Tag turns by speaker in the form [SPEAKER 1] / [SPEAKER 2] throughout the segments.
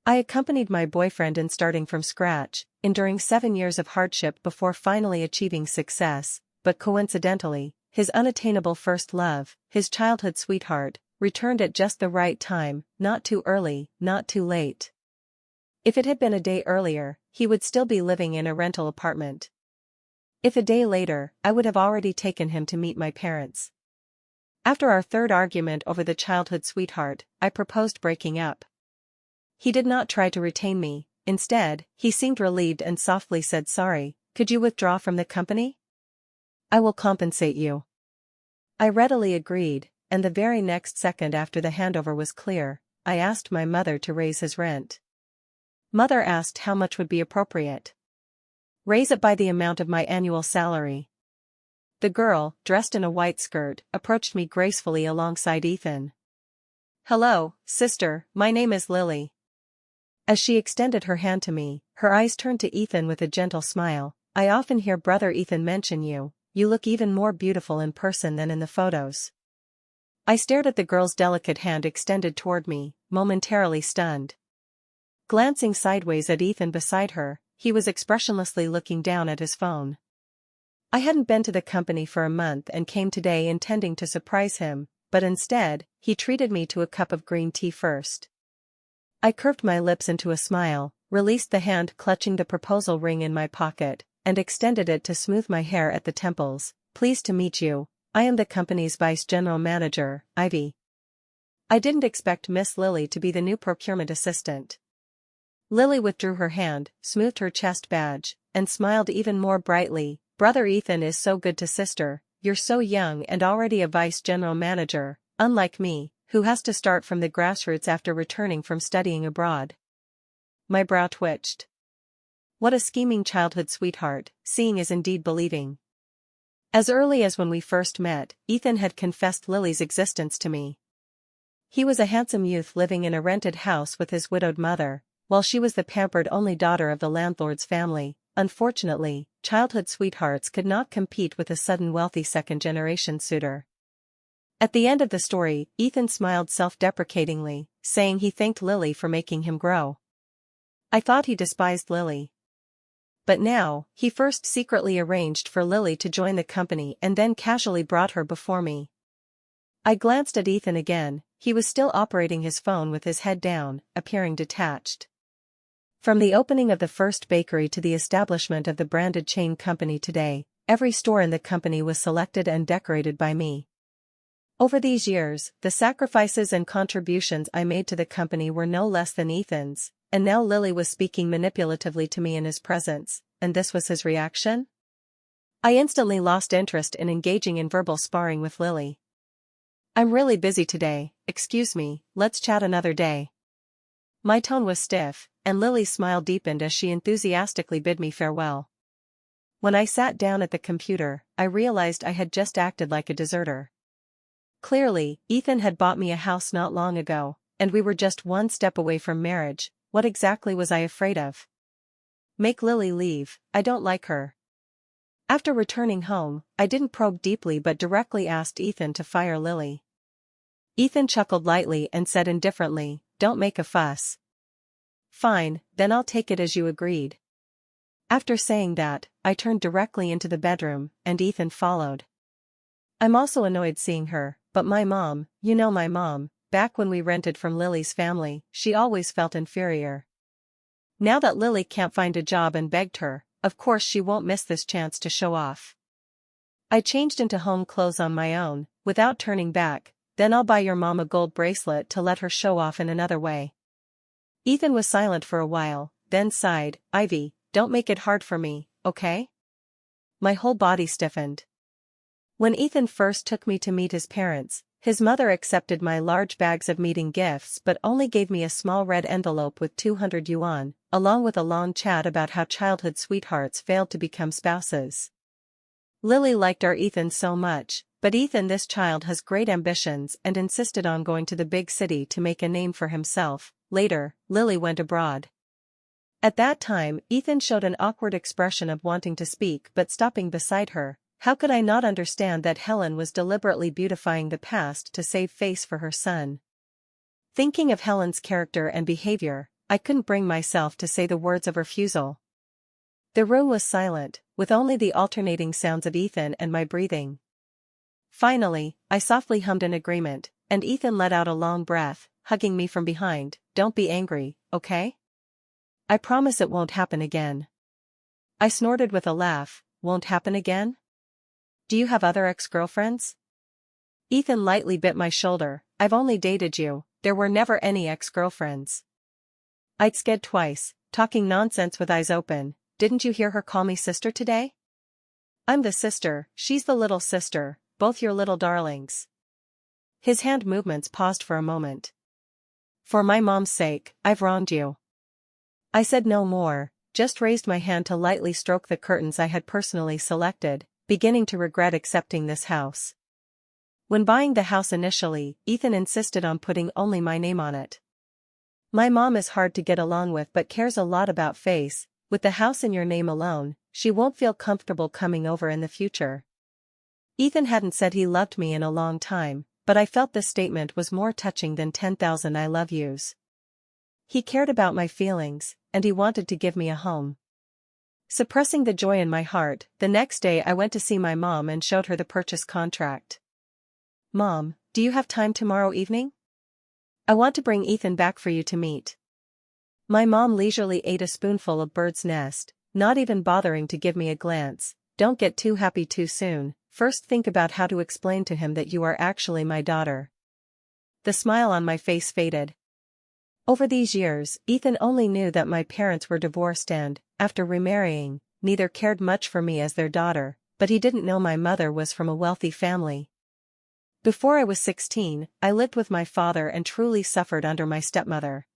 [SPEAKER 1] I accompanied my boyfriend in starting from scratch, enduring 7 years of hardship before finally achieving success, but coincidentally, his unattainable first love, his childhood sweetheart, returned at just the right time, not too early, not too late. If it had been a day earlier, he would still be living in a rental apartment. If a day later, I would have already taken him to meet my parents. After our third argument over the childhood sweetheart, I proposed breaking up. He did not try to retain me. Instead, he seemed relieved and softly said, "Sorry, could you withdraw from the company? I will compensate you." I readily agreed, and the very next second after the handover was clear, I asked my mother to raise his rent. Mother asked how much would be appropriate. "Raise it by the amount of my annual salary." The girl, dressed in a white skirt, approached me gracefully alongside Ethan. "Hello, sister, my name is Lily." As she extended her hand to me, her eyes turned to Ethan with a gentle smile. "I often hear brother Ethan mention you. You look even more beautiful in person than in the photos." I stared at the girl's delicate hand extended toward me, momentarily stunned. Glancing sideways at Ethan beside her, he was expressionlessly looking down at his phone. I hadn't been to the company for a month and came today intending to surprise him, but instead, he treated me to a cup of green tea first. I curved my lips into a smile, released the hand clutching the proposal ring in my pocket, and extended it to smooth my hair at the temples. "Pleased to meet you. I am the company's vice general manager, Ivy." I didn't expect Miss Lily to be the new procurement assistant. Lily withdrew her hand, smoothed her chest badge, and smiled even more brightly. "Brother Ethan is so good to sister. You're so young and already a vice general manager, unlike me, who has to start from the grassroots after returning from studying abroad." My brow twitched. What a scheming childhood sweetheart. Seeing is indeed believing. As early as when we first met, Ethan had confessed Lily's existence to me. He was a handsome youth living in a rented house with his widowed mother, while she was the pampered only daughter of the landlord's family. Unfortunately, childhood sweethearts could not compete with a sudden wealthy second-generation suitor. At the end of the story, Ethan smiled self-deprecatingly, saying he thanked Lily for making him grow. I thought he despised Lily. But now, he first secretly arranged for Lily to join the company and then casually brought her before me. I glanced at Ethan again. He was still operating his phone with his head down, appearing detached. From the opening of the first bakery to the establishment of the branded chain company today, every store in the company was selected and decorated by me. Over these years, the sacrifices and contributions I made to the company were no less than Ethan's, and now Lily was speaking manipulatively to me in his presence, and this was his reaction? I instantly lost interest in engaging in verbal sparring with Lily. "I'm really busy today, excuse me, let's chat another day." My tone was stiff, and Lily's smile deepened as she enthusiastically bid me farewell. When I sat down at the computer, I realized I had just acted like a deserter. Clearly, Ethan had bought me a house not long ago, and we were just one step away from marriage. What exactly was I afraid of? Make Lily leave, I don't like her. After returning home, I didn't probe deeply but directly asked Ethan to fire Lily. Ethan chuckled lightly and said indifferently, "Don't make a fuss." "Fine, then I'll take it as you agreed." After saying that, I turned directly into the bedroom, and Ethan followed. I'm also annoyed seeing her, but my mom, you know my mom, back when we rented from Lily's family, she always felt inferior. Now that Lily can't find a job and begged her, of course she won't miss this chance to show off. I changed into home clothes on my own, without turning back. "Then I'll buy your mom a gold bracelet to let her show off in another way." Ethan was silent for a while, then sighed, "Ivy, don't make it hard for me, okay?" My whole body stiffened. When Ethan first took me to meet his parents, his mother accepted my large bags of meeting gifts but only gave me a small red envelope with 200 yuan, along with a long chat about how childhood sweethearts failed to become spouses. Lily liked our Ethan so much, but Ethan, this child, has great ambitions and insisted on going to the big city to make a name for himself. Later, Lily went abroad. At that time, Ethan showed an awkward expression of wanting to speak but stopping beside her. How could I not understand that Helen was deliberately beautifying the past to save face for her son? Thinking of Helen's character and behavior, I couldn't bring myself to say the words of refusal. The room was silent, with only the alternating sounds of Ethan and my breathing. Finally, I softly hummed an agreement, and Ethan let out a long breath, hugging me from behind. "Don't be angry, okay? I promise it won't happen again." I snorted with a laugh. "Won't happen again? Do you have other ex-girlfriends?" Ethan lightly bit my shoulder. "I've only dated you, there were never any ex-girlfriends." I'd sked twice, talking nonsense with eyes open. "Didn't you hear her call me sister today? I'm the sister, she's the little sister, both your little darlings." His hand movements paused for a moment. "For my mom's sake, I've wronged you." I said no more, just raised my hand to lightly stroke the curtains I had personally selected, beginning to regret accepting this house. When buying the house initially, Ethan insisted on putting only my name on it. My mom is hard to get along with but cares a lot about face. With the house in your name alone, she won't feel comfortable coming over in the future. Ethan hadn't said he loved me in a long time, but I felt this statement was more touching than 10,000 I love yous. He cared about my feelings, and he wanted to give me a home. Suppressing the joy in my heart, the next day I went to see my mom and showed her the purchase contract. "Mom, do you have time tomorrow evening? I want to bring Ethan back for you to meet." My mom leisurely ate a spoonful of bird's nest, not even bothering to give me a glance. "Don't get too happy too soon, first think about how to explain to him that you are actually my daughter." The smile on my face faded. Over these years, Ethan only knew that my parents were divorced and, after remarrying, neither cared much for me as their daughter, but he didn't know my mother was from a wealthy family. Before I was 16, I lived with my father and truly suffered under my stepmother.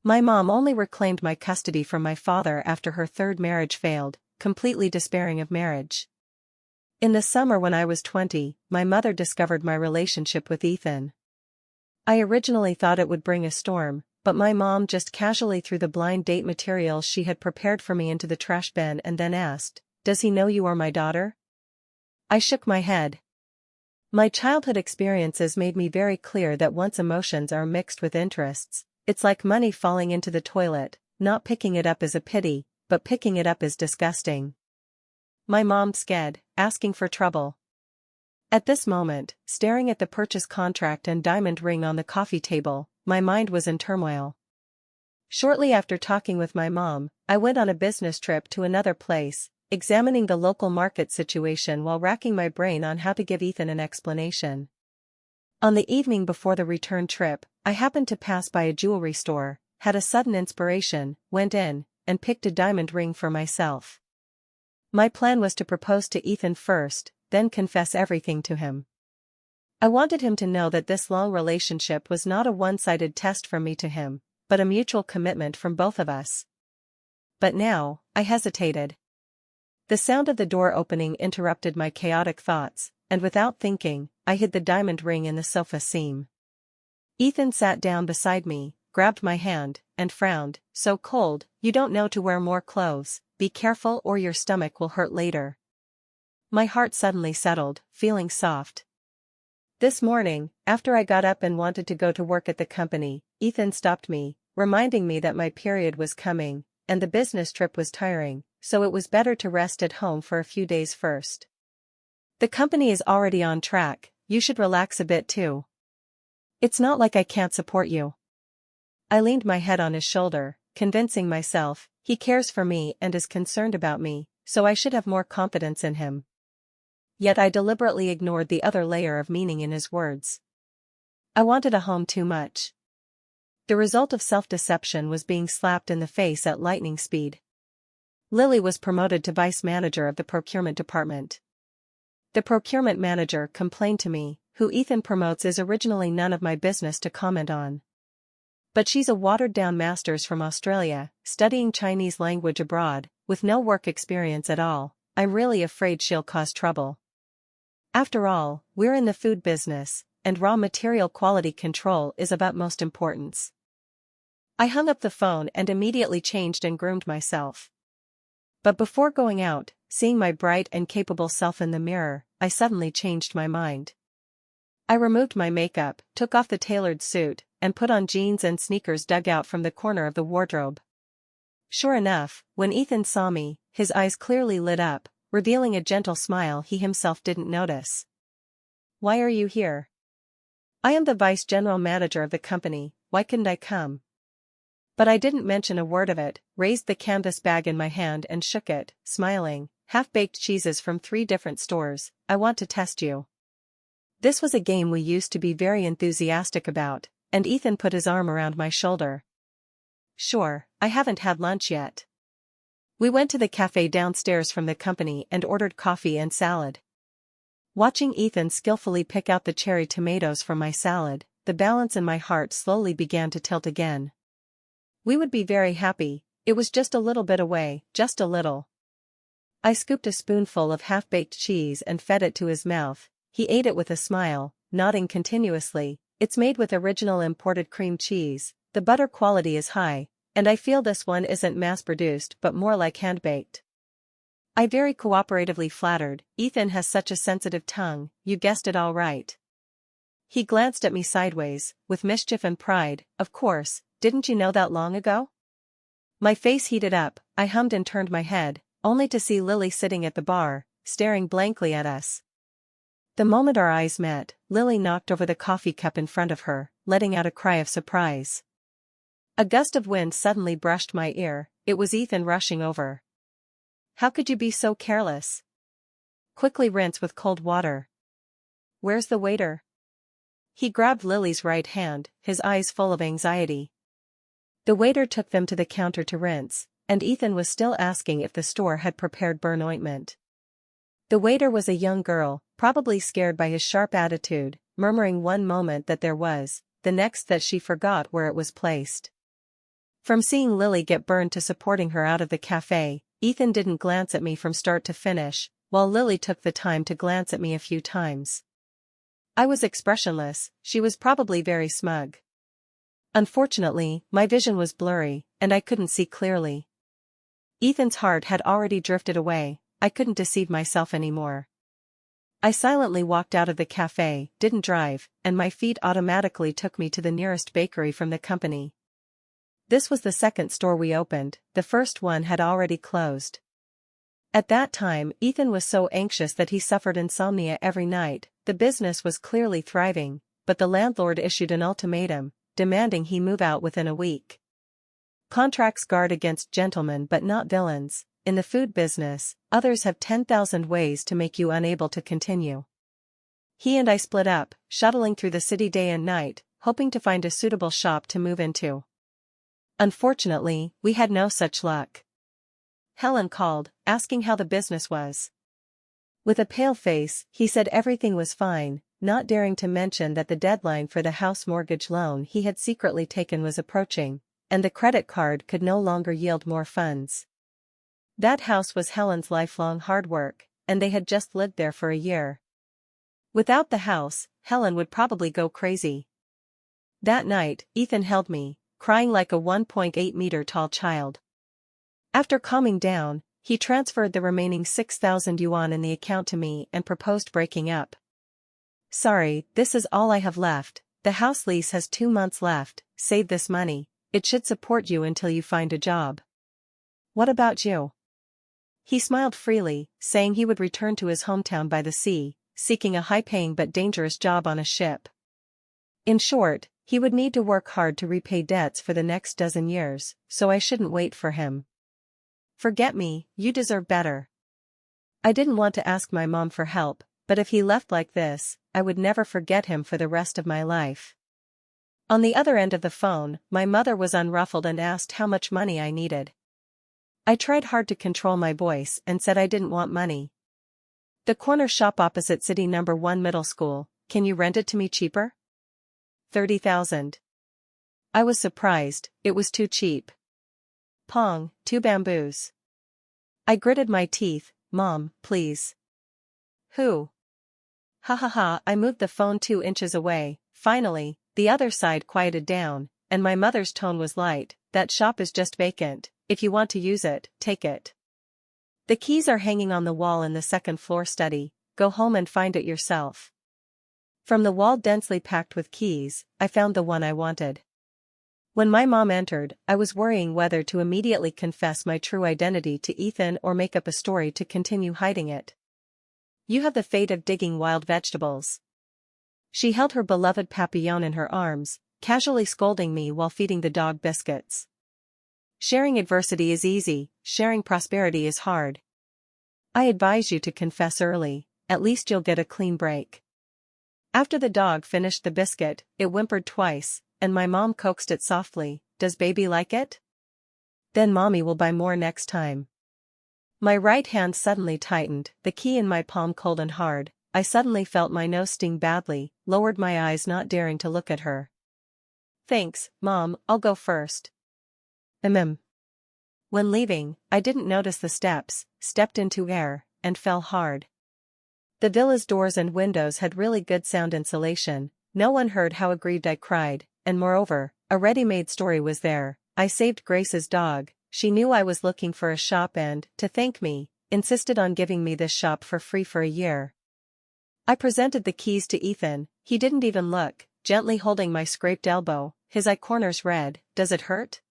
[SPEAKER 1] My mom only reclaimed my custody from my father after her third marriage failed, completely despairing of marriage. In the summer when I was 20, my mother discovered my relationship with Ethan. I originally thought it would bring a storm, but my mom just casually threw the blind date materials she had prepared for me into the trash bin and then asked, "Does he know you are my daughter?" I shook my head. My childhood experiences made me very clear that once emotions are mixed with interests, it's like money falling into the toilet. Not picking it up is a pity, but picking it up is disgusting. My mom sked, asking for trouble. At this moment, staring at the purchase contract and diamond ring on the coffee table, my mind was in turmoil. Shortly after talking with my mom, I went on a business trip to another place, examining the local market situation while racking my brain on how to give Ethan an explanation. On the evening before the return trip, I happened to pass by a jewelry store, had a sudden inspiration, went in, and picked a diamond ring for myself. My plan was to propose to Ethan first, then confess everything to him. I wanted him to know that this long relationship was not a one-sided test from me to him, but a mutual commitment from both of us. But now, I hesitated. The sound of the door opening interrupted my chaotic thoughts, and without thinking, I hid the diamond ring in the sofa seam. Ethan sat down beside me, grabbed my hand, and frowned. "So cold, you don't know to wear more clothes, be careful or your stomach will hurt later." My heart suddenly settled, feeling soft. This morning, after I got up and wanted to go to work at the company, Ethan stopped me, reminding me that my period was coming, and the business trip was tiring, so it was better to rest at home for a few days first. "The company is already on track, you should relax a bit too. It's not like I can't support you." I leaned my head on his shoulder, convincing myself, he cares for me and is concerned about me, so I should have more confidence in him. Yet I deliberately ignored the other layer of meaning in his words. I wanted a home too much. The result of self-deception was being slapped in the face at lightning speed. Lily was promoted to vice manager of the procurement department. The procurement manager complained to me, "Who Ethan promotes is originally none of my business to comment on. But she's a watered-down master's from Australia, studying Chinese language abroad, with no work experience at all. I'm really afraid she'll cause trouble. After all, we're in the food business, and raw material quality control is of utmost importance." I hung up the phone and immediately changed and groomed myself. But before going out, seeing my bright and capable self in the mirror, I suddenly changed my mind. I removed my makeup, took off the tailored suit, and put on jeans and sneakers dug out from the corner of the wardrobe. Sure enough, when Ethan saw me, his eyes clearly lit up, revealing a gentle smile he himself didn't notice. "Why are you here?" "I am the vice general manager of the company, why couldn't I come?" But I didn't mention a word of it, raised the canvas bag in my hand and shook it, smiling. "Half-baked cheeses from 3 different stores, I want to test you." This was a game we used to be very enthusiastic about, and Ethan put his arm around my shoulder. "Sure, I haven't had lunch yet." We went to the cafe downstairs from the company and ordered coffee and salad. Watching Ethan skillfully pick out the cherry tomatoes from my salad, the balance in my heart slowly began to tilt again. We would be very happy, it was just a little bit away, just a little. I scooped a spoonful of half-baked cheese and fed it to his mouth. He ate it with a smile, nodding continuously. "It's made with original imported cream cheese, the butter quality is high, and I feel this one isn't mass-produced but more like hand-baked." I very cooperatively flattered. "Ethan has such a sensitive tongue, you guessed it all right." He glanced at me sideways, with mischief and pride. "Of course, didn't you know that long ago?" My face heated up, I hummed and turned my head, only to see Lily sitting at the bar, staring blankly at us. The moment our eyes met, Lily knocked over the coffee cup in front of her, letting out a cry of surprise. A gust of wind suddenly brushed my ear. It was Ethan rushing over. "How could you be so careless? Quickly rinse with cold water." "Where's the waiter?" He grabbed Lily's right hand, his eyes full of anxiety. The waiter took them to the counter to rinse, and Ethan was still asking if the store had prepared burn ointment. The waiter was a young girl, probably scared by his sharp attitude, murmuring one moment that there was, the next that she forgot where it was placed. From seeing Lily get burned to supporting her out of the cafe, Ethan didn't glance at me from start to finish, while Lily took the time to glance at me a few times. I was expressionless, she was probably very smug. Unfortunately, my vision was blurry, and I couldn't see clearly. Ethan's heart had already drifted away, I couldn't deceive myself anymore. I silently walked out of the cafe, didn't drive, and my feet automatically took me to the nearest bakery from the company. This was the second store we opened, the first one had already closed. At that time, Ethan was so anxious that he suffered insomnia every night. The business was clearly thriving, but the landlord issued an ultimatum, demanding he move out within a week. Contracts guard against gentlemen but not villains. In the food business, others have 10,000 ways to make you unable to continue. He and I split up, shuttling through the city day and night, hoping to find a suitable shop to move into. Unfortunately, we had no such luck. Helen called, asking how the business was. With a pale face, he said everything was fine, not daring to mention that the deadline for the house mortgage loan he had secretly taken was approaching, and the credit card could no longer yield more funds. That house was Helen's lifelong hard work, and they had just lived there for a year. Without the house, Helen would probably go crazy. That night, Ethan held me, crying like a 1.8-meter tall child. After calming down, he transferred the remaining 6,000 yuan in the account to me and proposed breaking up. "Sorry, this is all I have left, the house lease has 2 months left, save this money, it should support you until you find a job. What about you?" He smiled freely, saying he would return to his hometown by the sea, seeking a high-paying but dangerous job on a ship. In short, he would need to work hard to repay debts for the next dozen years, so I shouldn't wait for him. "Forget me, you deserve better." I didn't want to ask my mom for help, but if he left like this, I would never forget him for the rest of my life. On the other end of the phone, my mother was unruffled and asked how much money I needed. I tried hard to control my voice and said I didn't want money. "The corner shop opposite City No. 1 Middle School, can you rent it to me cheaper?" 30,000. I was surprised, it was too cheap. Pong, 2 bamboos. I gritted my teeth. "Mom, please." "Who?" Ha ha ha, I moved the phone 2 inches away. Finally, the other side quieted down, and my mother's tone was light. "That shop is just vacant, if you want to use it, take it. The keys are hanging on the wall in the second-floor study, go home and find it yourself." From the wall densely packed with keys, I found the one I wanted. When my mom entered, I was worrying whether to immediately confess my true identity to Ethan or make up a story to continue hiding it. You have the fate of digging wild vegetables. She held her beloved Papillon in her arms, casually scolding me while feeding the dog biscuits. Sharing adversity is easy, sharing prosperity is hard. I advise you to confess early, at least you'll get a clean break. After the dog finished the biscuit, it whimpered twice, and my mom coaxed it softly, "Does baby like it? Then mommy will buy more next time." My right hand suddenly tightened, the key in my palm cold and hard. I suddenly felt my nose sting badly, lowered my eyes not daring to look at her. "Thanks, Mom, I'll go first." When leaving, I didn't notice the steps, stepped into air, and fell hard. The villa's doors and windows had really good sound insulation, no one heard how aggrieved I cried, and moreover, a ready-made story was there. I saved Grace's dog, she knew I was looking for a shop and, to thank me, insisted on giving me this shop for free for a year. I presented the keys to Ethan, he didn't even look, gently holding my scraped elbow, his eye corners red. "Does it hurt?"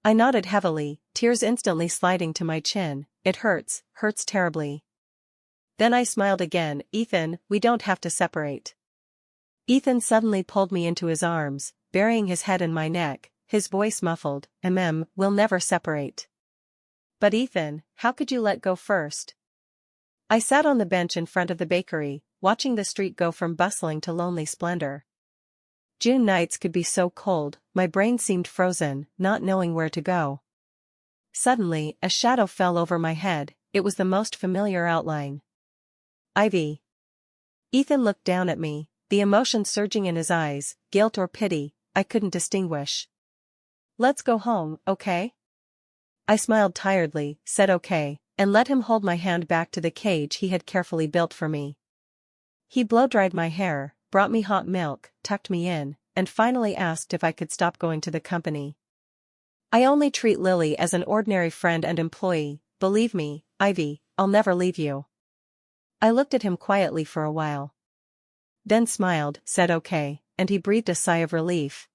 [SPEAKER 1] I nodded heavily, tears instantly sliding to my chin. "It hurts terribly." Then I smiled again. "Ethan, we don't have to separate." Ethan suddenly pulled me into his arms, burying his head in my neck, his voice muffled. We'll never separate." "But Ethan, how could you let go first?" I sat on the bench in front of the bakery, watching the street go from bustling to lonely splendor. June nights could be so cold, my brain seemed frozen, not knowing where to go. Suddenly, a shadow fell over my head, it was the most familiar outline. Ivy. Ethan looked down at me, the emotion surging in his eyes, guilt or pity, I couldn't distinguish. "Let's go home, okay?" I smiled tiredly, said okay, and let him hold my hand back to the cage he had carefully built for me. He blow-dried my hair, brought me hot milk, tucked me in, and finally asked if I could stop going to the company. "I only treat Lily as an ordinary friend and employee, believe me, Ivy, I'll never leave you." I looked at him quietly for a while. Then smiled, said okay, and he breathed a sigh of relief.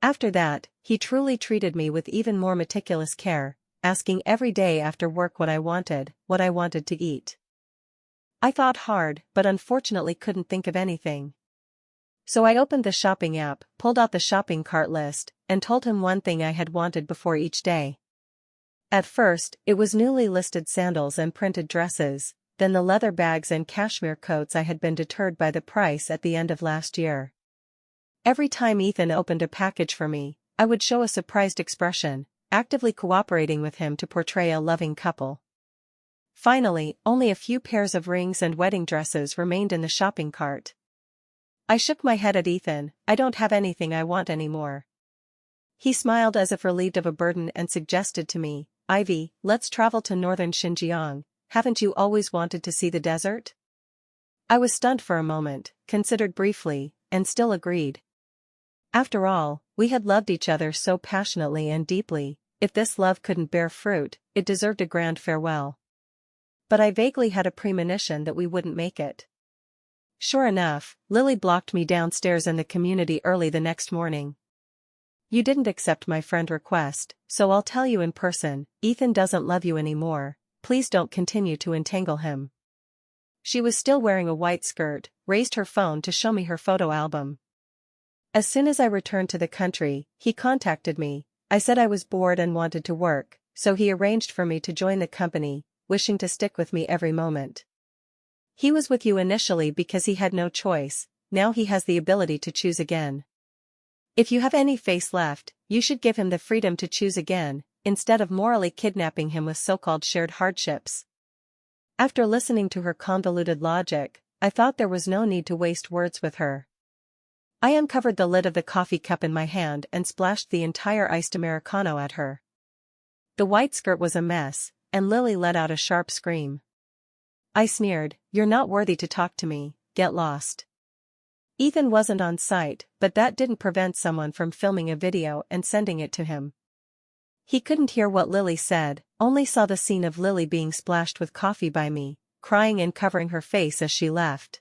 [SPEAKER 1] After that, he truly treated me with even more meticulous care, asking every day after work what I wanted to eat. I thought hard, but unfortunately couldn't think of anything. So I opened the shopping app, pulled out the shopping cart list, and told him one thing I had wanted before each day. At first, it was newly listed sandals and printed dresses, then the leather bags and cashmere coats I had been deterred by the price at the end of last year. Every time Ethan opened a package for me, I would show a surprised expression, actively cooperating with him to portray a loving couple. Finally, only a few pairs of rings and wedding dresses remained in the shopping cart. I shook my head at Ethan. "I don't have anything I want anymore." He smiled as if relieved of a burden and suggested to me, "Ivy, let's travel to northern Xinjiang. Haven't you always wanted to see the desert?" I was stunned for a moment, considered briefly, and still agreed. After all, we had loved each other so passionately and deeply, if this love couldn't bear fruit, it deserved a grand farewell. But I vaguely had a premonition that we wouldn't make it. Sure enough, Lily blocked me downstairs in the community early the next morning. "You didn't accept my friend request, so I'll tell you in person, Ethan doesn't love you anymore. Please don't continue to entangle him." She was still wearing a white skirt, raised her phone to show me her photo album. As soon as I returned to the country, he contacted me. I said I was bored and wanted to work, so he arranged for me to join the company, wishing to stick with me every moment. He was with you initially because he had no choice, now he has the ability to choose again. If you have any face left, you should give him the freedom to choose again, instead of morally kidnapping him with so-called shared hardships. After listening to her convoluted logic, I thought there was no need to waste words with her. I uncovered the lid of the coffee cup in my hand and splashed the entire iced Americano at her. The white skirt was a mess, and Lily let out a sharp scream. I sneered, "You're not worthy to talk to me, get lost." Ethan wasn't on site, but that didn't prevent someone from filming a video and sending it to him. He couldn't hear what Lily said, only saw the scene of Lily being splashed with coffee by me, crying and covering her face as she left.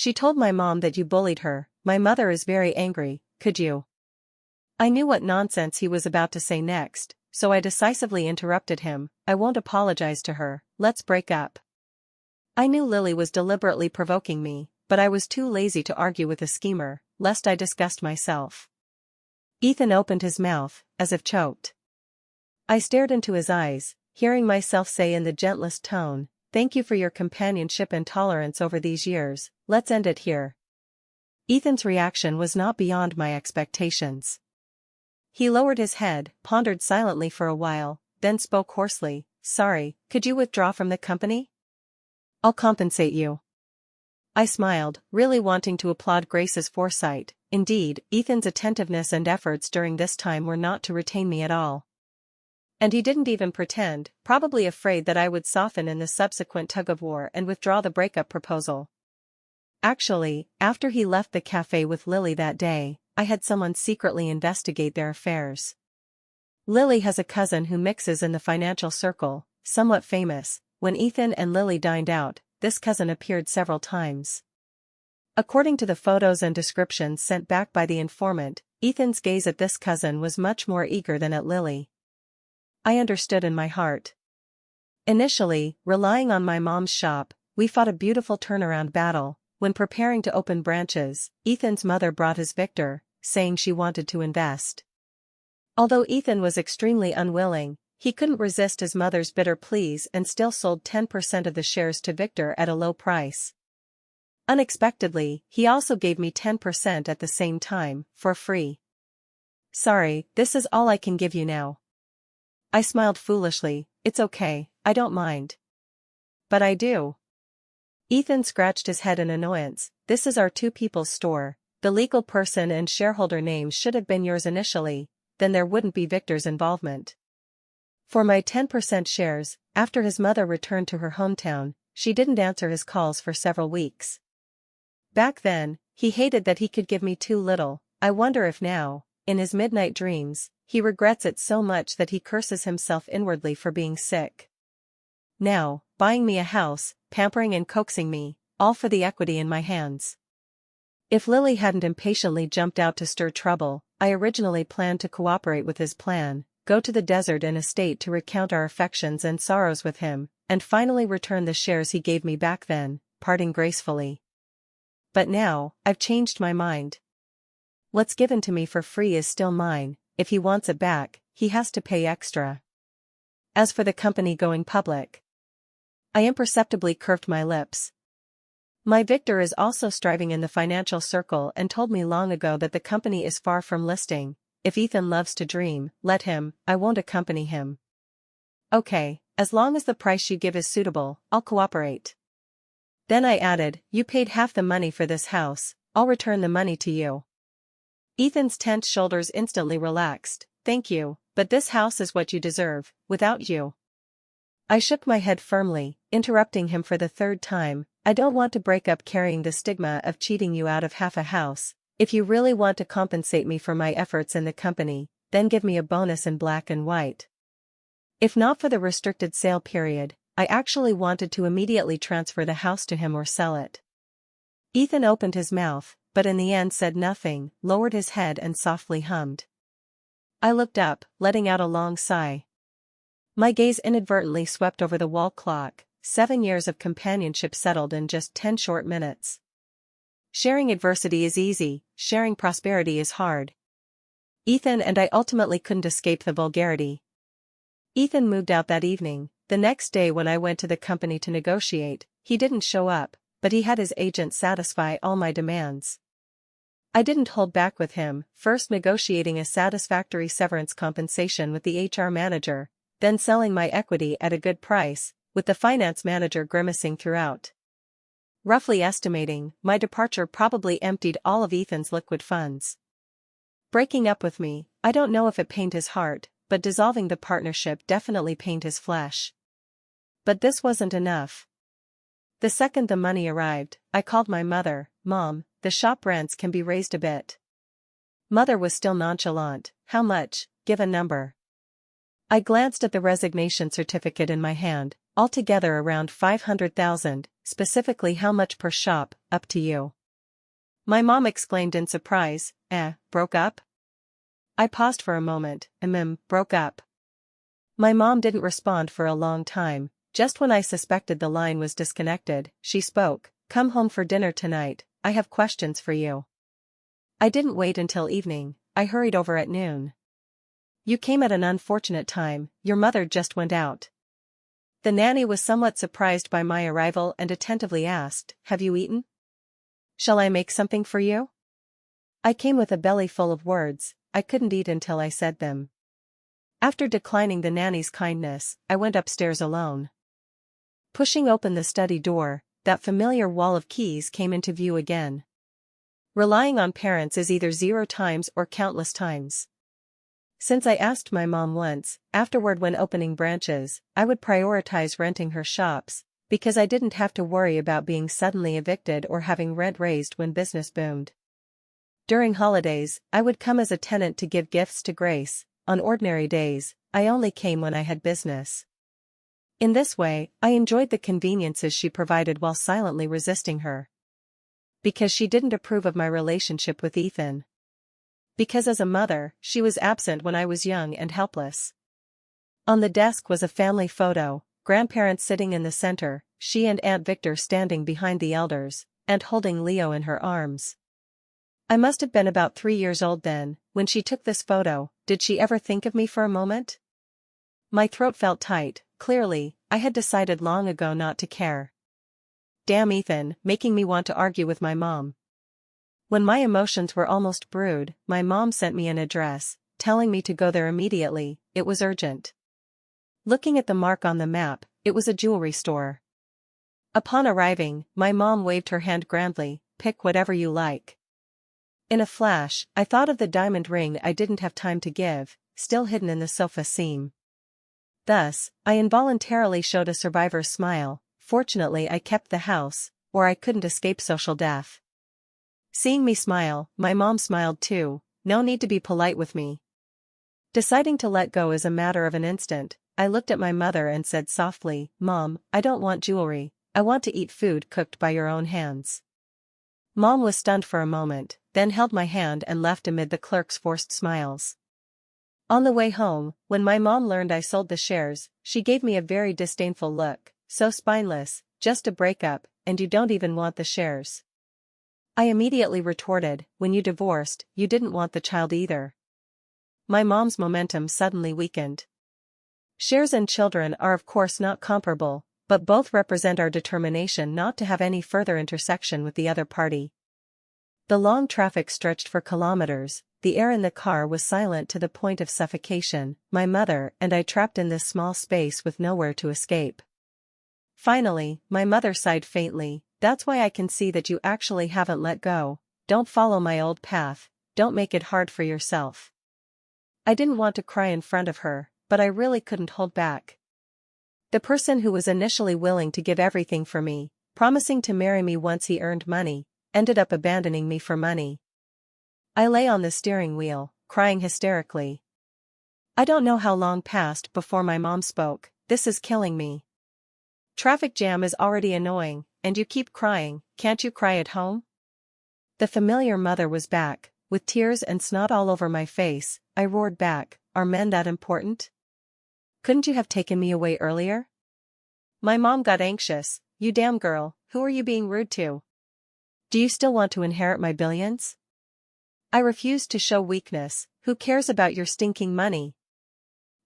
[SPEAKER 1] She told my mom that you bullied her. My mother is very angry, could you? I knew what nonsense he was about to say next, so I decisively interrupted him. I won't apologize to her, let's break up. I knew Lily was deliberately provoking me, but I was too lazy to argue with a schemer, lest I disgust myself. Ethan opened his mouth, as if choked. I stared into his eyes, hearing myself say in the gentlest tone, "Thank you for your companionship and tolerance over these years, let's end it here." Ethan's reaction was not beyond my expectations. He lowered his head, pondered silently for a while, then spoke hoarsely, "Sorry, could you withdraw from the company? I'll compensate you." I smiled, really wanting to applaud Grace's foresight. Indeed, Ethan's attentiveness and efforts during this time were not to retain me at all. And he didn't even pretend, probably afraid that I would soften in the subsequent tug-of-war and withdraw the breakup proposal. Actually, after he left the cafe with Lily that day, I had someone secretly investigate their affairs. Lily has a cousin who mixes in the financial circle, somewhat famous. When Ethan and Lily dined out, this cousin appeared several times. According to the photos and descriptions sent back by the informant, Ethan's gaze at this cousin was much more eager than at Lily. I understood in my heart. Initially, relying on my mom's shop, we fought a beautiful turnaround battle. When preparing to open branches, Ethan's mother brought his Victor, saying she wanted to invest. Although Ethan was extremely unwilling, he couldn't resist his mother's bitter pleas and still sold 10% of the shares to Victor at a low price. Unexpectedly, he also gave me 10% at the same time, for free. "Sorry, this is all I can give you now." I smiled foolishly. "It's okay, I don't mind." "But I do." Ethan scratched his head in annoyance. "This is our two people's store. The legal person and shareholder names should have been yours initially, then there wouldn't be Victor's involvement. For my 10% shares, after his mother returned to her hometown, she didn't answer his calls for several weeks. Back then, he hated that he could give me too little. I wonder if now, in his midnight dreams, he regrets it so much that he curses himself inwardly for being sick. Now, buying me a house, pampering and coaxing me, all for the equity in my hands. If Lily hadn't impatiently jumped out to stir trouble, I originally planned to cooperate with his plan, go to the desert and estate to recount our affections and sorrows with him, and finally return the shares he gave me back then, parting gracefully. But now, I've changed my mind. What's given to me for free is still mine. If he wants it back, he has to pay extra. As for the company going public, I imperceptibly curved my lips. My Victor is also striving in the financial circle and told me long ago that the company is far from listing. If Ethan loves to dream, let him. I won't accompany him. Okay, as long as the price you give is suitable, I'll cooperate. Then I added, "You paid half the money for this house, I'll return the money to you." Ethan's tense shoulders instantly relaxed. "Thank you, but this house is what you deserve, without you." I shook my head firmly, interrupting him for the third time. "I don't want to break up carrying the stigma of cheating you out of half a house. If you really want to compensate me for my efforts in the company, then give me a bonus in black and white." If not for the restricted sale period, I actually wanted to immediately transfer the house to him or sell it. Ethan opened his mouth, but in the end said nothing, lowered his head and softly hummed. I looked up, letting out a long sigh. My gaze inadvertently swept over the wall clock. 7 years of companionship settled in just 10 short minutes. Sharing adversity is easy, sharing prosperity is hard. Ethan and I ultimately couldn't escape the vulgarity. Ethan moved out that evening. The next day when I went to the company to negotiate, he didn't show up, but he had his agent satisfy all my demands. I didn't hold back with him, first negotiating a satisfactory severance compensation with the HR manager, then selling my equity at a good price, with the finance manager grimacing throughout. Roughly estimating, my departure probably emptied all of Ethan's liquid funds. Breaking up with me, I don't know if it pained his heart, but dissolving the partnership definitely pained his flesh. But this wasn't enough. The second the money arrived, I called my mother. "Mom, the shop rents can be raised a bit." Mother was still nonchalant. "How much? Give a number." I glanced at the resignation certificate in my hand. "Altogether around 500,000, specifically how much per shop, up to you. My mom exclaimed in surprise, broke up? I paused for a moment, broke up. My mom didn't respond for a long time. Just when I suspected the line was disconnected, she spoke, "Come home for dinner tonight, I have questions for you." I didn't wait until evening, I hurried over at noon. "You came at an unfortunate time, your mother just went out." The nanny was somewhat surprised by my arrival and attentively asked, "Have you eaten? Shall I make something for you?" I came with a belly full of words, I couldn't eat until I said them. After declining the nanny's kindness, I went upstairs alone. Pushing open the study door, that familiar wall of keys came into view again. Relying on parents is either 0 times or countless times. Since I asked my mom once, afterward when opening branches, I would prioritize renting her shops, because I didn't have to worry about being suddenly evicted or having rent raised when business boomed. During holidays, I would come as a tenant to give gifts to Grace. On ordinary days, I only came when I had business. In this way, I enjoyed the conveniences she provided while silently resisting her. Because she didn't approve of my relationship with Ethan. Because as a mother, she was absent when I was young and helpless. On the desk was a family photo, grandparents sitting in the center, she and Aunt Victor standing behind the elders, and holding Leo in her arms. I must have been about 3 years old then. When she took this photo, did she ever think of me for a moment? My throat felt tight. Clearly, I had decided long ago not to care. Damn Ethan, making me want to argue with my mom. When my emotions were almost brewed, my mom sent me an address, telling me to go there immediately, it was urgent. Looking at the mark on the map, it was a jewelry store. Upon arriving, my mom waved her hand grandly, "Pick whatever you like." In a flash, I thought of the diamond ring I didn't have time to give, still hidden in the sofa seam. Thus, I involuntarily showed a survivor's smile. Fortunately I kept the house, or I couldn't escape social death. Seeing me smile, my mom smiled too. No need to be polite with me. Deciding to let go as a matter of an instant, I looked at my mother and said softly, "Mom, I don't want jewelry, I want to eat food cooked by your own hands." Mom was stunned for a moment, then held my hand and left amid the clerk's forced smiles. On the way home, when my mom learned I sold the shares, she gave me a very disdainful look. "So spineless, just a breakup, and you don't even want the shares." I immediately retorted, "When you divorced, you didn't want the child either." My mom's momentum suddenly weakened. Shares and children are of course not comparable, but both represent our determination not to have any further intersection with the other party. The long traffic stretched for kilometers, the air in the car was silent to the point of suffocation, my mother and I trapped in this small space with nowhere to escape. Finally, my mother sighed faintly, "That's why I can see that you actually haven't let go. Don't follow my old path, don't make it hard for yourself." I didn't want to cry in front of her, but I really couldn't hold back. The person who was initially willing to give everything for me, promising to marry me once he earned money, ended up abandoning me for money. I lay on the steering wheel, crying hysterically. I don't know how long passed before my mom spoke, "This is killing me. Traffic jam is already annoying, and you keep crying, can't you cry at home?" The familiar mother was back, with tears and snot all over my face. I roared back, "Are men that important? Couldn't you have taken me away earlier?" My mom got anxious, "You damn girl, who are you being rude to? Do you still want to inherit my billions?" I refused to show weakness. "Who cares about your stinking money?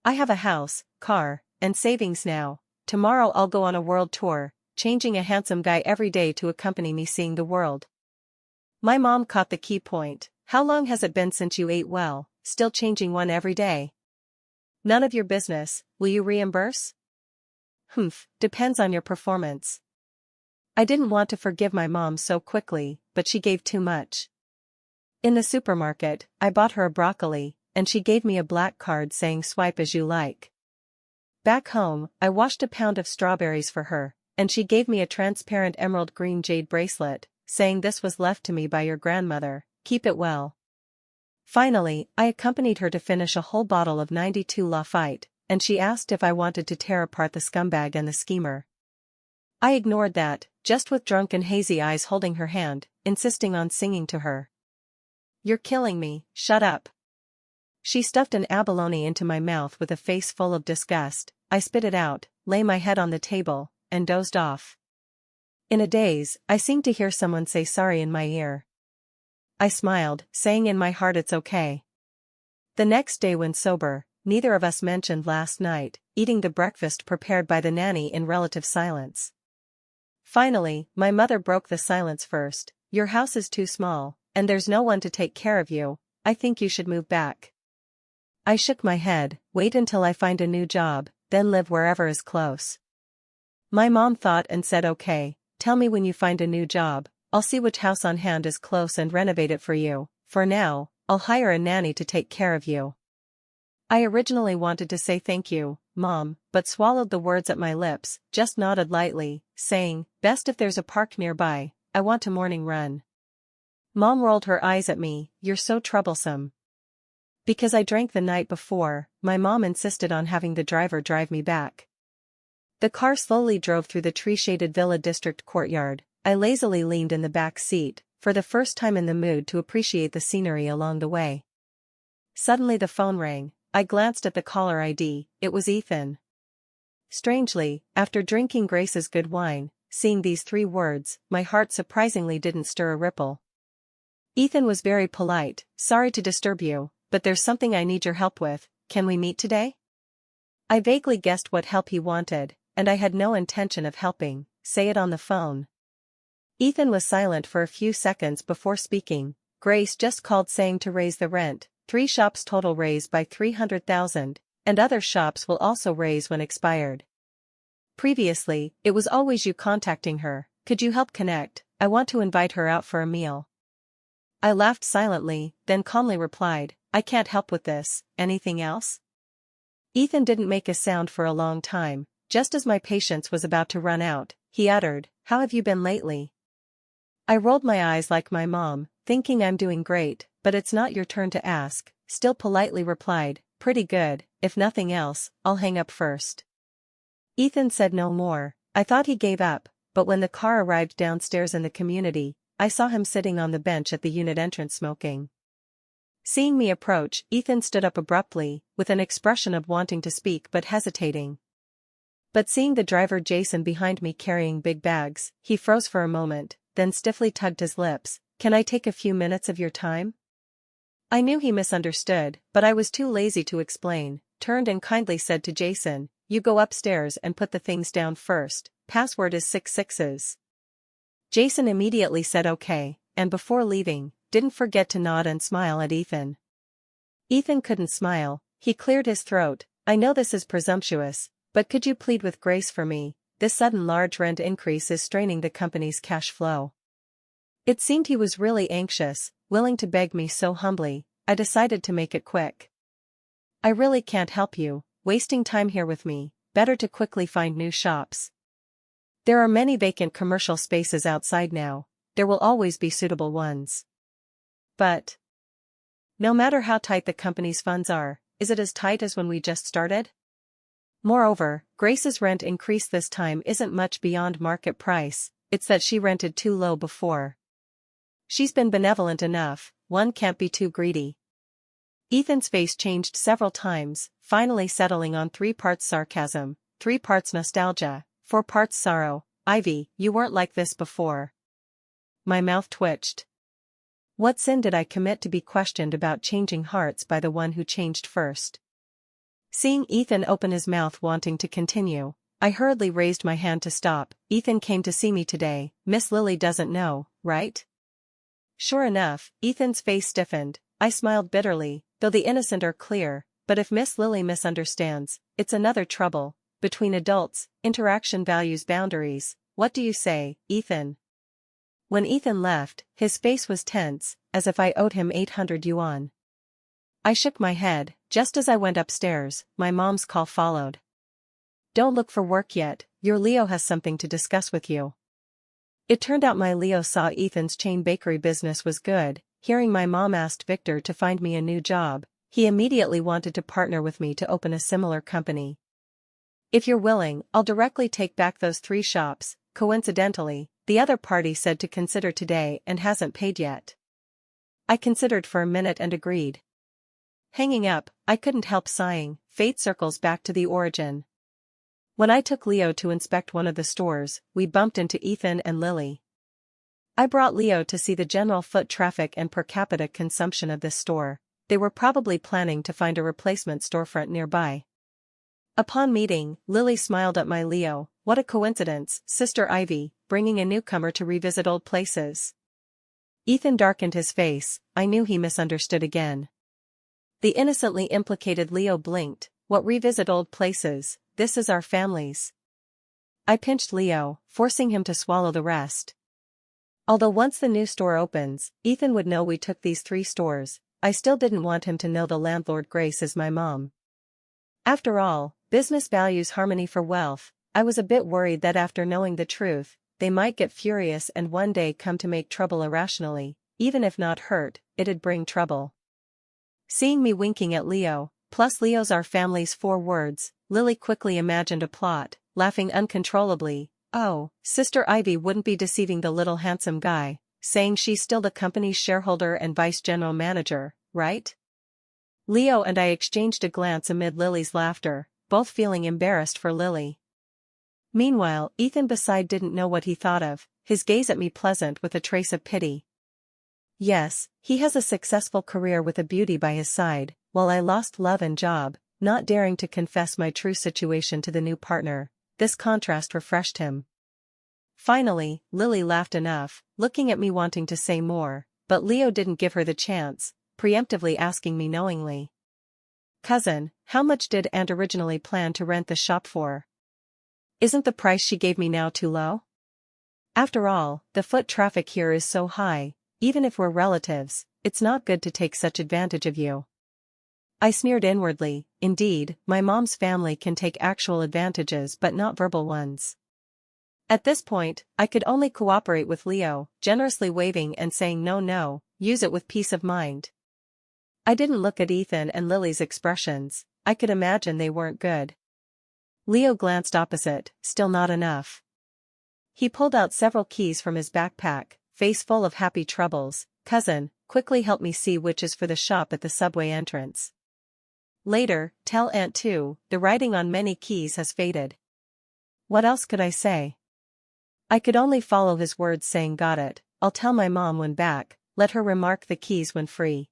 [SPEAKER 1] I have a house, car, and savings now. Tomorrow I'll go on a world tour, changing a handsome guy every day to accompany me seeing the world." My mom caught the key point. "How long has it been since you ate well, still changing one every day?" "None of your business, will you reimburse?" "Humph, depends on your performance." I didn't want to forgive my mom so quickly, but she gave too much. In the supermarket, I bought her a broccoli, and she gave me a black card saying "Swipe as you like." Back home, I washed a pound of strawberries for her, and she gave me a transparent emerald green jade bracelet, saying "This was left to me by your grandmother, keep it well." Finally, I accompanied her to finish a whole bottle of 92 Lafite, and she asked if I wanted to tear apart the scumbag and the schemer. I ignored that, just with drunk and hazy eyes holding her hand, insisting on singing to her. "You're killing me, shut up." She stuffed an abalone into my mouth with a face full of disgust. I spit it out, lay my head on the table, and dozed off. In a daze, I seemed to hear someone say sorry in my ear. I smiled, saying in my heart it's okay. The next day when sober, neither of us mentioned last night, eating the breakfast prepared by the nanny in relative silence. Finally, my mother broke the silence first. "Your house is too small, and there's no one to take care of you. I think you should move back." I shook my head. "Wait until I find a new job, then live wherever is close." My mom thought and said okay, "Tell me when you find a new job, I'll see which house on hand is close and renovate it for you. For now, I'll hire a nanny to take care of you." I originally wanted to say thank you, Mom, but swallowed the words at my lips, just nodded lightly, saying, "Best if there's a park nearby, I want a morning run." Mom rolled her eyes at me. "You're so troublesome." Because I drank the night before, my mom insisted on having the driver drive me back. The car slowly drove through the tree-shaded Villa District courtyard. I lazily leaned in the back seat, for the first time in the mood to appreciate the scenery along the way. Suddenly the phone rang. I glanced at the caller ID. It was Ethan. Strangely, after drinking Grace's good wine, seeing these 3 words, my heart surprisingly didn't stir a ripple. Ethan was very polite. "Sorry to disturb you, but there's something I need your help with. Can we meet today?" I vaguely guessed what help he wanted, and I had no intention of helping. "Say it on the phone." Ethan was silent for a few seconds before speaking. "Grace just called saying to raise the rent. 3 shops total raised by $300,000, and other shops will also raise when expired. Previously, it was always you contacting her. Could you help connect? I want to invite her out for a meal." I laughed silently, then calmly replied, "I can't help with this. Anything else?" Ethan didn't make a sound for a long time. Just as my patience was about to run out, he uttered, "How have you been lately?" I rolled my eyes like my mom, thinking I'm doing great, but it's not your turn to ask, still politely replied, "Pretty good. If nothing else, I'll hang up first." Ethan said no more. I thought he gave up, but when the car arrived downstairs in the community, I saw him sitting on the bench at the unit entrance smoking. Seeing me approach, Ethan stood up abruptly, with an expression of wanting to speak but hesitating. But seeing the driver Jason behind me carrying big bags, he froze for a moment, then stiffly tugged his lips. "Can I take a few minutes of your time?" I knew he misunderstood, but I was too lazy to explain, turned and kindly said to Jason, "You go upstairs and put the things down first. Password is 6 6s." Jason immediately said okay, and before leaving, didn't forget to nod and smile at Ethan. Ethan couldn't smile. He cleared his throat. "I know this is presumptuous, but could you plead with Grace for me? This sudden large rent increase is straining the company's cash flow." It seemed he was really anxious, willing to beg me so humbly. I decided to make it quick. "I really can't help you, wasting time here with me. Better to quickly find new shops. There are many vacant commercial spaces outside now. There will always be suitable ones. But no matter how tight the company's funds are, is it as tight as when we just started? Moreover, Grace's rent increase this time isn't much beyond market price. It's that she rented too low before. She's been benevolent enough, one can't be too greedy." Ethan's face changed several times, finally settling on 3 parts sarcasm, 3 parts nostalgia, 4 parts sorrow. "Ivy, you weren't like this before." My mouth twitched. What sin did I commit to be questioned about changing hearts by the one who changed first? Seeing Ethan open his mouth wanting to continue, I hurriedly raised my hand to stop. "Ethan came to see me today. Miss Lily doesn't know, right?" Sure enough, Ethan's face stiffened. I smiled bitterly, though the innocent are clear, but if Miss Lily misunderstands, it's another trouble. Between adults, interaction values boundaries. What do you say, Ethan? When Ethan left, his face was tense, as if I owed him 800 yuan. I shook my head. Just as I went upstairs, my mom's call followed. "Don't look for work yet, your Leo has something to discuss with you." It turned out my Leo saw Ethan's chain bakery business was good. Hearing my mom asked Victor to find me a new job, he immediately wanted to partner with me to open a similar company. "If you're willing, I'll directly take back those 3 shops. Coincidentally, The other party said to consider today and hasn't paid yet. I considered for a minute and agreed. Hanging up, I couldn't help sighing. Fate circles back to the origin. When I took Leo to inspect one of the stores, we bumped into Ethan and Lily. I brought Leo to see the general foot traffic and per capita consumption of this store. They were probably planning to find a replacement storefront nearby. Upon meeting, Lily smiled at my Leo. What a coincidence, Sister Ivy, bringing a newcomer to revisit old places. Ethan darkened his face. I knew he misunderstood again. The innocently implicated Leo blinked. What revisit old places? This is our family's. I pinched Leo, forcing him to swallow the rest. Although once the new store opens, Ethan would know we took these 3 stores, I still didn't want him to know the landlord Grace is my mom. After all, business values harmony for wealth. I was a bit worried that after knowing the truth, they might get furious and one day come to make trouble irrationally. Even if not hurt, it'd bring trouble. Seeing me winking at Leo, plus Leo's our family's 4 words, Lily quickly imagined a plot, laughing uncontrollably. Oh, Sister Ivy wouldn't be deceiving the little handsome guy, saying she's still the company's shareholder and vice general manager, right? Leo and I exchanged a glance amid Lily's laughter, both feeling embarrassed for Lily. Meanwhile, Ethan beside didn't know what he thought of, his gaze at me pleasant with a trace of pity. Yes, he has a successful career with a beauty by his side, while I lost love and job, not daring to confess my true situation to the new partner. This contrast refreshed him. Finally, Lily laughed enough, looking at me wanting to say more, but Leo didn't give her the chance, preemptively asking me knowingly. Cousin, how much did Aunt originally plan to rent the shop for? Isn't the price she gave me now too low? After all, the foot traffic here is so high, even if we're relatives, it's not good to take such advantage of you. I sneered inwardly. Indeed, my mom's family can take actual advantages but not verbal ones. At this point, I could only cooperate with Leo, generously waving and saying no, use it with peace of mind. I didn't look at Ethan and Lily's expressions, I could imagine they weren't good. Leo glanced opposite, still not enough. He pulled out several keys from his backpack, face full of happy troubles. Cousin, quickly help me see which is for the shop at the subway entrance. Later, tell Aunt too, the writing on many keys has faded. What else could I say? I could only follow his words saying got it, I'll tell my mom when back, let her remark the keys when free.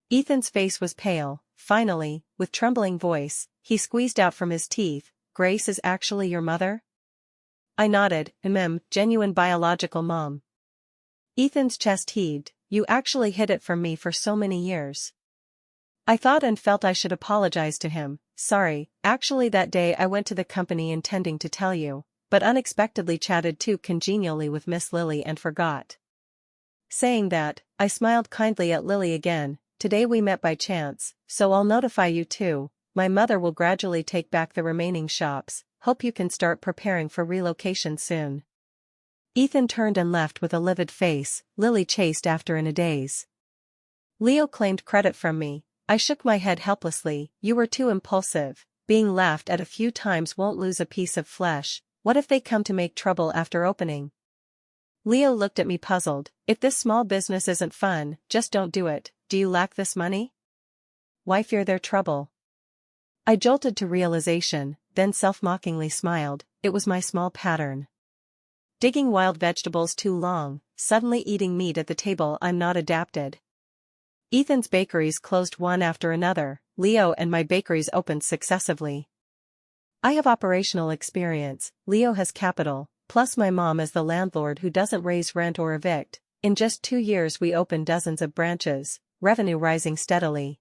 [SPEAKER 1] Ethan's face was pale. Finally, with trembling voice, he squeezed out from his teeth, Grace is actually your mother? I nodded, genuine biological mom. Ethan's chest heaved, you actually hid it from me for so many years. I thought and felt I should apologize to him. Sorry, actually that day I went to the company intending to tell you, but unexpectedly chatted too congenially with Miss Lily and forgot. Saying that, I smiled kindly at Lily again. Today we met by chance, so I'll notify you too. My mother will gradually take back the remaining shops, hope you can start preparing for relocation soon. Ethan turned and left with a livid face, Lily chased after in a daze. Leo claimed credit from me. I shook my head helplessly. You were too impulsive. Being laughed at a few times won't lose a piece of flesh. What if they come to make trouble after opening? Leo looked at me puzzled. If this small business isn't fun, just don't do it. Do you lack this money? Why fear their trouble? I jolted to realization, then self-mockingly smiled. It was my small pattern. Digging wild vegetables too long, suddenly eating meat at the table. I'm not adapted. Ethan's bakeries closed one after another. Leo and my bakeries opened successively. I have operational experience, Leo has capital, plus my mom is the landlord who doesn't raise rent or evict. In just 2 years we opened dozens of branches, revenue rising steadily.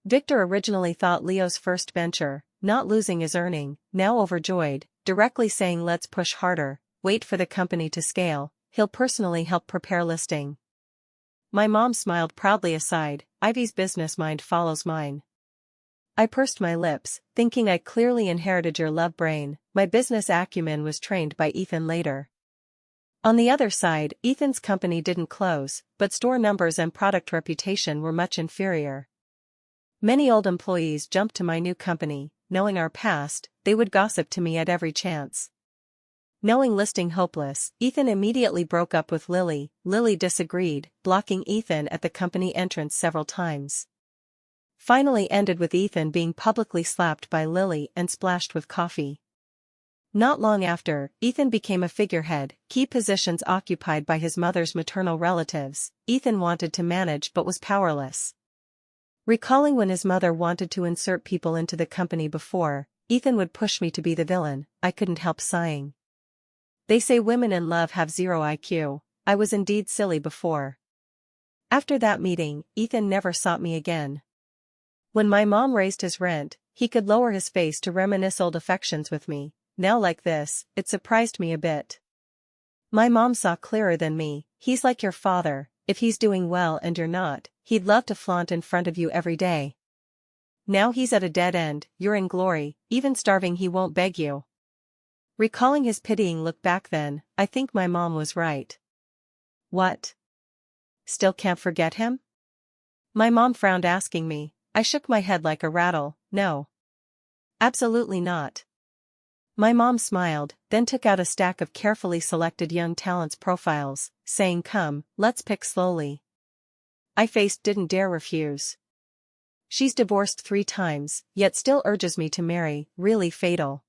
[SPEAKER 1] Victor originally thought Leo's first venture, not losing his earning, now overjoyed, directly saying let's push harder, wait for the company to scale, he'll personally help prepare listing. My mom smiled proudly aside, Ivy's business mind follows mine. I pursed my lips, thinking I clearly inherited your love brain. My business acumen was trained by Ethan later. On the other side, Ethan's company didn't close, but store numbers and product reputation were much inferior. Many old employees jumped to my new company, knowing our past, they would gossip to me at every chance. Knowing listing hopeless, Ethan immediately broke up with Lily. Lily disagreed, blocking Ethan at the company entrance several times. Finally ended with Ethan being publicly slapped by Lily and splashed with coffee. Not long after, Ethan became a figurehead, key positions occupied by his mother's maternal relatives. Ethan wanted to manage but was powerless. Recalling when his mother wanted to insert people into the company before, Ethan would push me to be the villain, I couldn't help sighing. They say women in love have zero IQ, I was indeed silly before. After that meeting, Ethan never sought me again. When my mom raised his rent, he could lower his face to reminisce old affections with me. Now like this, it surprised me a bit. My mom saw clearer than me. He's like your father, if he's doing well and you're not, he'd love to flaunt in front of you every day. Now he's at a dead end, you're in glory, even starving he won't beg you. Recalling his pitying look back then, I think my mom was right. What? Still can't forget him? My mom frowned asking me. I shook my head like a rattle, no. Absolutely not. My mom smiled, then took out a stack of carefully selected young talents profiles, saying come, let's pick slowly. I didn't dare refuse. She's divorced 3 times, yet still urges me to marry, really fatal.